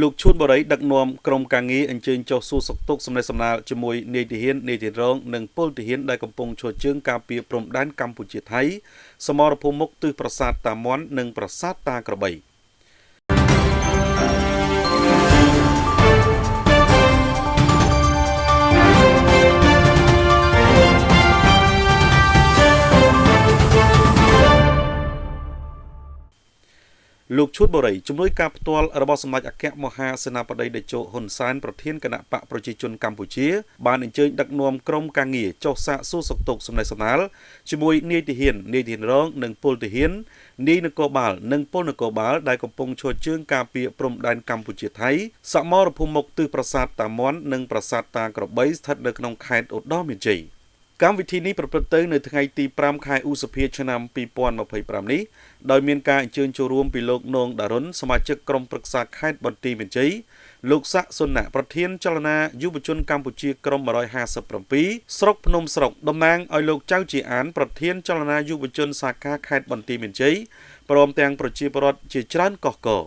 លោកឈួនបរិយដឹកនាំក្រុមការងារអញ្ជើញចុះសួរសុខទុក្ខសំណេះសំណាលជាមួយនាយទាហាននាយទាហានរងនិងពលទាហានដែលកំពុងឈរជើងការពារព្រំដែនកម្ពុជាថៃសមរភូមិមុខទិសប្រាសាទតាមាន់និងប្រាសាទតាក្របីលោកឈួតបរិយជំនួយការផ្ទាល់របស់សម្ដេចអគ្គមហាសេនាបតីតេជោហ៊ុនសែនប្រធានគណៈបកប្រជាជនកម្ពុជាបានអញ្ជើញដឹកនាំក្រុមការងារចុះសាកសួរសុខទុក្ខសំណេះសំណាលជាមួយនាយទាហានរងនិងពលទាហាននាយនគរបាលនិងពលនគរបាលដែលកំពុងឈរជើងការពារព្រំដែនកម្ពុជាថៃសមរភូមិមុខទិសប្រាសាទតាមាន់និងប្រាសាទតាក្របីស្ថិតនៅក្នុងខេត្តឧត្តរមានជ័យកម្មវិធីនេះប្រព្រឹត្តទៅនៅថ្ងៃទី5ខែឧសភាឆ្នាំ2025នេះដោយមានការអញ្ជើញចូលរួមពីលោកនងដារុនសមាជិកក្រុមប្រឹក្សាខេត្តបន្ទាយមានជ័យលោកសាក់សុណៈប្រធានចលនាយុវជនកម្ពុជាក្រុម157ស្រុកភ្នំស្រុកតំណាងឲ្យលោកចៅជាអានប្រធានចលនាយុវជនសាខាខេត្តបន្ទាយមានជ័យព្រមទាំងប្រជាពលរដ្ឋជាច្រើនកុះករ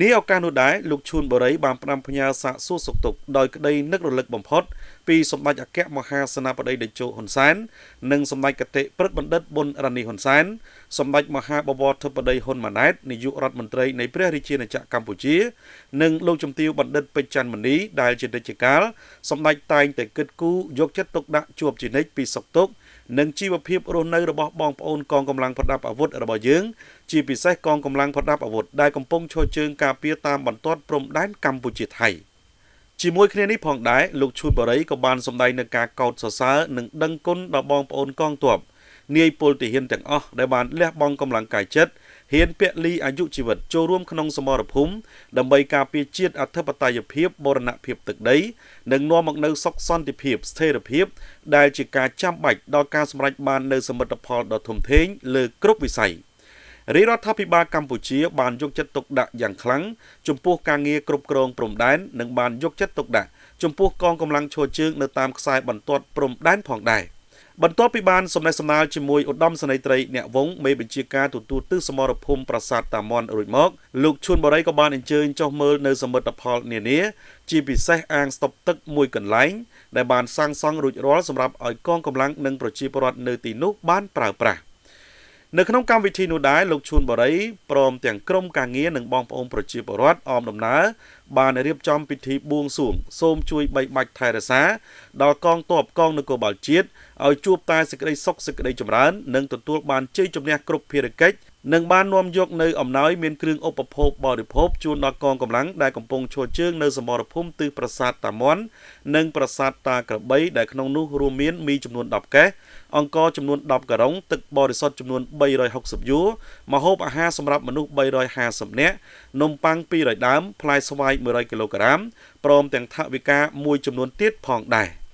នេះឱកាសនោះដែរលោកឈួនបរិយបានផ្ដាំផ្ញើសាកសួរសុខទុក្ខដោយក្តីនឹករលឹកបំផុតពីសម្ដេចអគ្គមហាសេនាបតីតេជោហ៊ុនសែននិងសម្ដេចគតិព្រឹទ្ធបណ្ឌិតប៊ុនរ៉ានីហ៊ុនសែនសម្ដេចមហាបវរធិបតីហ៊ុនម៉ាណែតនាយករដ្ឋមន្ត្រីនៃព្រះរាជាណាចក្រកម្ពុជានិងលោកជំទាវបណ្ឌិតពេជ្រច័ន្ទមនីដែលជានិច្ចកាលសម្ដេចតែងតែគិតគូរយកចិត្តទុកដាក់ជួបជានិច្ចពីសុខទុក្ខនិងជីវភាពរស់នៅរបស់បងប្អូនកងកម្លាំងប្រដាប់អាវុធរបស់យើងជាពិសេសកងកម្លាំងប្រដាប់អាវុធដែលកំពុងឈរជើងការពារតាមបន្ទាត់ព្រំដែនកម្ពុជាថៃជាមួយគ្នានេះផងដែរលោកឈួនបរិយក៏បានសម្ដែងនៅការកោតសរសើរនិងដឹងគុណដល់បងប្អូនកងទ័ពនាយពលទាហានទាំងអស់ដែលបានលះបង់កម្លាំងកាយចិត្តហ៊ានពលីអាយុជីវិតចូលរួមក្នុងសមរភូមិដើម្បីការពារជាតិអធិបតេយ្យភាពបូរណភាពទឹកដីនិងនាំមកនូវសុខសន្តិភាពស្ថិរភាពដែលជាការចាំបាច់ដល់ការសម្រេចបាននូវសមិទ្ធផលដ៏ធំធេងលើគ្រប់វិស័យរាជរដ្ឋាភិបាលកម្ពុជាបានយកចិត្តទុកដាក់យ៉ាងខ្លាំងចំពោះការងារគ្រប់គ្រងព្រំដែននិងបានយកចិត្តទុកដាក់ចំពោះកងកម្លាំងឈរជើងនៅតាមខ្សែបន្ទាត់ព្រំដែនផងដែរបន្ទាប់ពីបានសម្ដែងសម្ដាលជាមួយឧត្តមសេនីយ៍ត្រីអ្នកវងមេបញ្ជាការទទួលទិសសមរភូមិប្រាសាទតាមាន់រួចមកលោកឈួនបរិយក៏បានអញ្ជើញចុះមើលនៅសមិទ្ធផលនានាជាពិសេសអាងស្តុបទឹកមួយកន្លែងដែលបានសាងសង់រួចរាល់សម្រាប់ឲ្យកងកម្លាំងនិងប្រជាពលរដ្ឋនៅទីនោះបានប្រើប្រាស់នៅក្នុងកម្មវិធីនោះដែរលោកឈួនបរិយព្រមទាំងក្រុមការងារនិងបងប្អូនប្រជាពលរដ្ឋអមដំណើរបានរៀបចំពិធីបួងសួងសូមជួយបីបាច់ថែរក្សាដល់កងទ័ពកងនគរបាលជាតិឲ្យជួបតែសេចក្តីសុខសេចក្តីចម្រើននិងទទួលបានជ័យជំនះគ្រប់ភារកិច្ចនិងបាននាំយកនៅអំណោយមានគ្រឿងឧបភោគបរិភោគជូនដល់កងកម្លាំងដែលកំពុងឈរជើងនៅសមរភូមិទិសប្រាសាទតាមាន់និងប្រាសាទតាក្របីដែលក្នុងនោះរួមមានមីចំនួន10កេសអង្ករចំនួន10ការុងទឹកបរិសុទ្ធចំនួន360យួរម្ហូបអាហារសម្រាប់មនុស្ស350នាក់នំប៉័ង200ដើមផ្លែស្វាយ100គីឡូក្រាមព្រមទាំងថវិកាមួយចំនួនទៀតផងដែរ